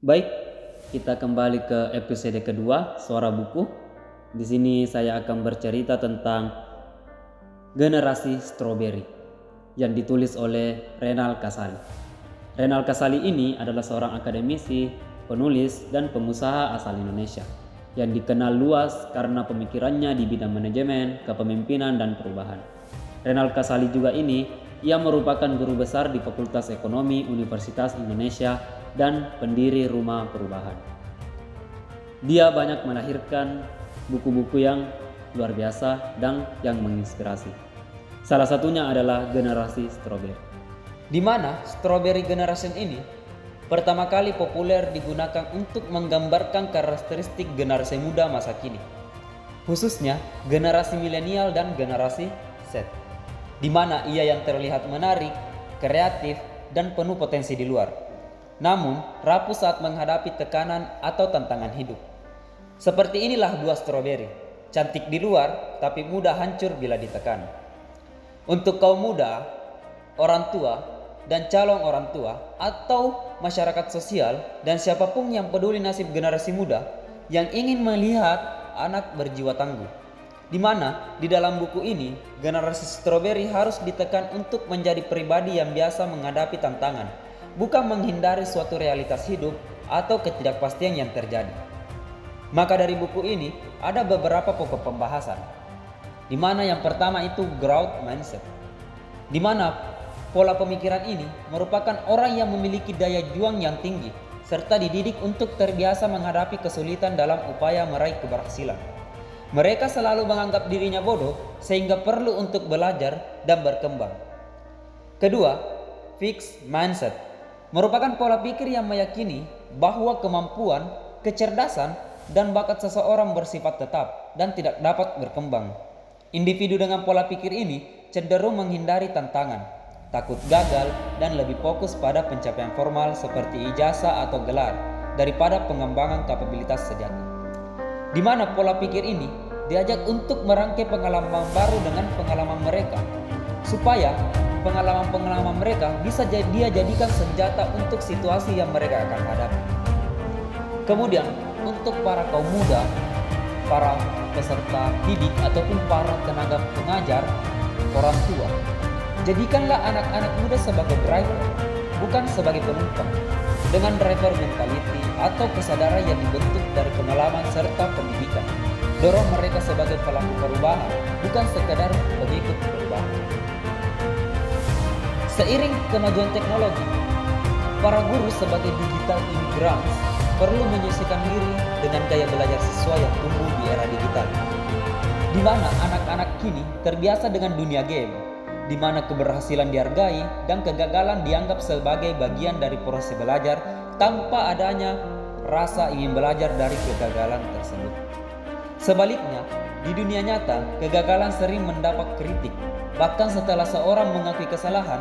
Baik, kita kembali ke episode kedua, Suara Buku. Di sini saya akan bercerita tentang Generasi Strawberry yang ditulis oleh Renal Kasali. Renal Kasali ini adalah seorang akademisi, penulis, dan pengusaha asal Indonesia yang dikenal luas karena pemikirannya di bidang manajemen, kepemimpinan, dan perubahan. Renal Kasali juga ia merupakan guru besar di Fakultas Ekonomi Universitas Indonesia dan pendiri Rumah Perubahan. Dia banyak melahirkan buku-buku yang luar biasa dan yang menginspirasi. Salah satunya adalah Generasi Strawberry. Di mana Strawberry Generation ini pertama kali populer digunakan untuk menggambarkan karakteristik generasi muda masa kini, khususnya generasi milenial dan generasi Z, di mana ia yang terlihat menarik, kreatif, dan penuh potensi di luar, namun rapuh saat menghadapi tekanan atau tantangan hidup. Seperti inilah dua Strawberry, cantik di luar tapi mudah hancur bila ditekan. Untuk kaum muda, orang tua, dan calon orang tua atau masyarakat sosial dan siapapun yang peduli nasib generasi muda yang ingin melihat anak berjiwa tangguh, di mana di dalam buku ini generasi Strawberry harus ditekan untuk menjadi pribadi yang biasa menghadapi tantangan, bukan menghindari suatu realitas hidup atau ketidakpastian yang terjadi. Maka dari buku ini ada beberapa pokok pembahasan, di mana yang pertama itu growth mindset, di mana pola pemikiran ini merupakan orang yang memiliki daya juang yang tinggi serta dididik untuk terbiasa menghadapi kesulitan dalam upaya meraih keberhasilan. Mereka selalu menganggap dirinya bodoh sehingga perlu untuk belajar dan berkembang. Kedua, fixed mindset merupakan pola pikir yang meyakini bahwa kemampuan, kecerdasan, dan bakat seseorang bersifat tetap dan tidak dapat berkembang. Individu dengan pola pikir ini cenderung menghindari tantangan, takut gagal, dan lebih fokus pada pencapaian formal seperti ijazah atau gelar daripada pengembangan kapabilitas sejati. Di mana pola pikir ini diajak untuk merangkai pengalaman baru dengan pengalaman mereka, supaya pengalaman-pengalaman mereka bisa dia jadikan senjata untuk situasi yang mereka akan hadapi. Kemudian untuk para kaum muda, para peserta didik ataupun para tenaga pengajar, orang tua, jadikanlah anak-anak muda sebagai driver, bukan sebagai penumpang, dengan driver mentality atau kesadaran yang dibentuk dari pengalaman serta pendidikan. Dorong mereka sebagai pelaku perubahan, bukan sekedar pengikut perubahan. Seiring kemajuan teknologi, para guru sebagai digital immigrants perlu menyesuaikan diri dengan gaya belajar siswa yang tumbuh di era digital, di mana anak-anak kini terbiasa dengan dunia game, di mana keberhasilan dihargai dan kegagalan dianggap sebagai bagian dari proses belajar tanpa adanya rasa ingin belajar dari kegagalan tersebut. Sebaliknya, di dunia nyata, kegagalan sering mendapat kritik. Bahkan setelah seorang mengakui kesalahan,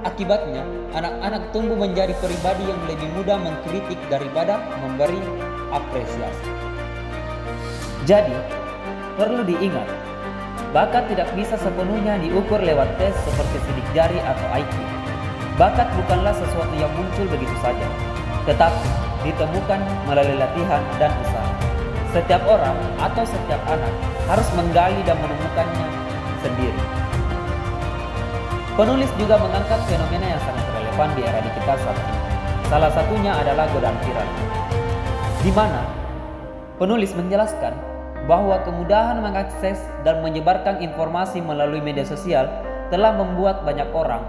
akibatnya anak-anak tumbuh menjadi pribadi yang lebih mudah mengkritik daripada memberi apresiasi. Jadi, perlu diingat, bakat tidak bisa sepenuhnya diukur lewat tes seperti sidik jari atau IQ. Bakat bukanlah sesuatu yang muncul begitu saja, tetapi ditemukan melalui latihan dan usaha. Setiap orang atau setiap anak harus menggali dan menemukannya sendiri. Penulis juga mengangkat fenomena yang sangat relevan di era digital saat ini. Salah satunya adalah godaan viral, di mana penulis menjelaskan bahwa kemudahan mengakses dan menyebarkan informasi melalui media sosial telah membuat banyak orang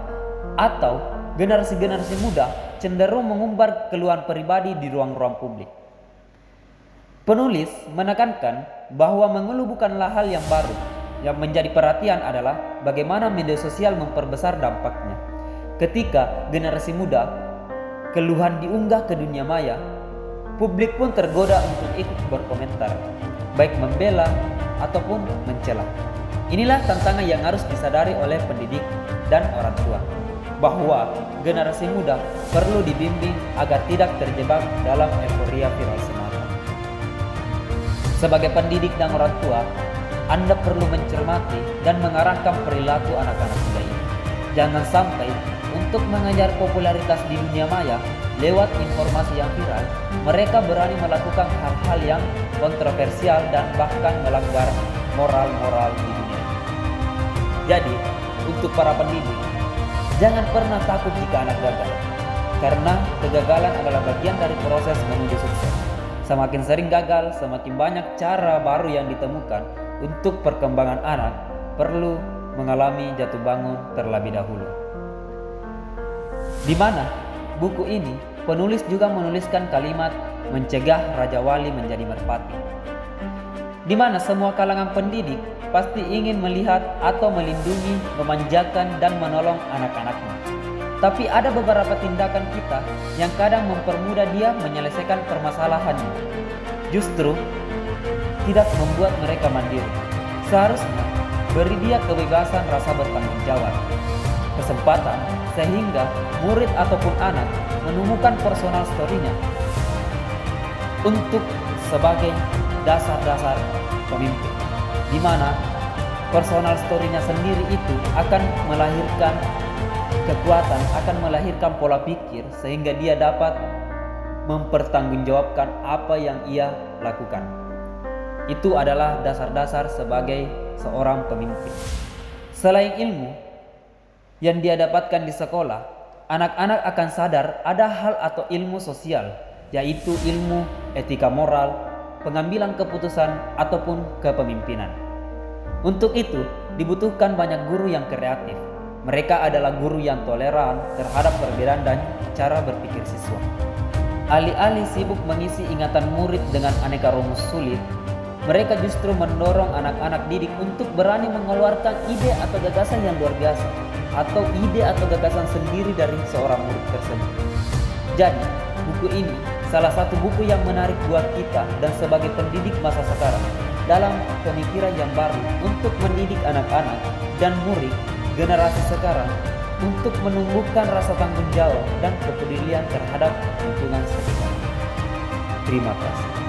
atau generasi-generasi muda cenderung mengumbar keluhan pribadi di ruang-ruang publik. Penulis menekankan bahwa mengeluh bukanlah hal yang baru. Yang menjadi perhatian adalah bagaimana media sosial memperbesar dampaknya. Ketika generasi muda keluhan diunggah ke dunia maya, publik pun tergoda untuk ikut berkomentar, baik membela ataupun mencela. Inilah tantangan yang harus disadari oleh pendidik dan orang tua, bahwa generasi muda perlu dibimbing agar tidak terjebak dalam euforia viral semata. Sebagai pendidik dan orang tua, Anda perlu mencermati dan mengarahkan perilaku anak-anak muda ini. Jangan sampai untuk untuk mengejar popularitas di dunia maya lewat informasi yang viral, mereka berani melakukan hal-hal yang kontroversial dan bahkan melanggar moral-moral di dunia. Jadi, untuk para pendidik, jangan pernah takut jika anak gagal, karena kegagalan adalah bagian dari proses menuju sukses. Semakin sering gagal, semakin banyak cara baru yang ditemukan untuk perkembangan anak perlu mengalami jatuh bangun terlebih dahulu. Di mana buku ini penulis juga menuliskan kalimat mencegah Raja Wali menjadi merpati. Di mana semua kalangan pendidik pasti ingin melihat atau melindungi, memanjakan dan menolong anak-anaknya. Tapi ada beberapa tindakan kita yang kadang mempermudah dia menyelesaikan permasalahannya. Justru tidak membuat mereka mandiri. Seharusnya beri dia kebebasan rasa bertanggung jawab, kesempatan sehingga murid ataupun anak menemukan personal story-nya untuk sebagai dasar-dasar pemimpin, di mana personal story-nya sendiri itu akan melahirkan kekuatan, akan melahirkan pola pikir sehingga dia dapat mempertanggungjawabkan apa yang ia lakukan. Itu adalah dasar-dasar sebagai seorang pemimpin. Selain ilmu yang dia dapatkan di sekolah, anak-anak akan sadar ada hal atau ilmu sosial, yaitu ilmu etika moral, pengambilan keputusan ataupun kepemimpinan. Untuk itu dibutuhkan banyak guru yang kreatif. Mereka adalah guru yang toleran terhadap perbedaan dan cara berpikir siswa. Alih-alih sibuk mengisi ingatan murid dengan aneka rumus sulit, mereka justru mendorong anak-anak didik untuk berani mengeluarkan ide atau gagasan yang luar biasa, atau ide atau gagasan sendiri dari seorang murid tersebut. Jadi, buku ini salah satu buku yang menarik buat kita dan sebagai pendidik masa sekarang dalam pemikiran yang baru untuk mendidik anak-anak dan murid generasi sekarang untuk menumbuhkan rasa tanggung jawab dan kepedulian terhadap lingkungan sekitar. Terima kasih.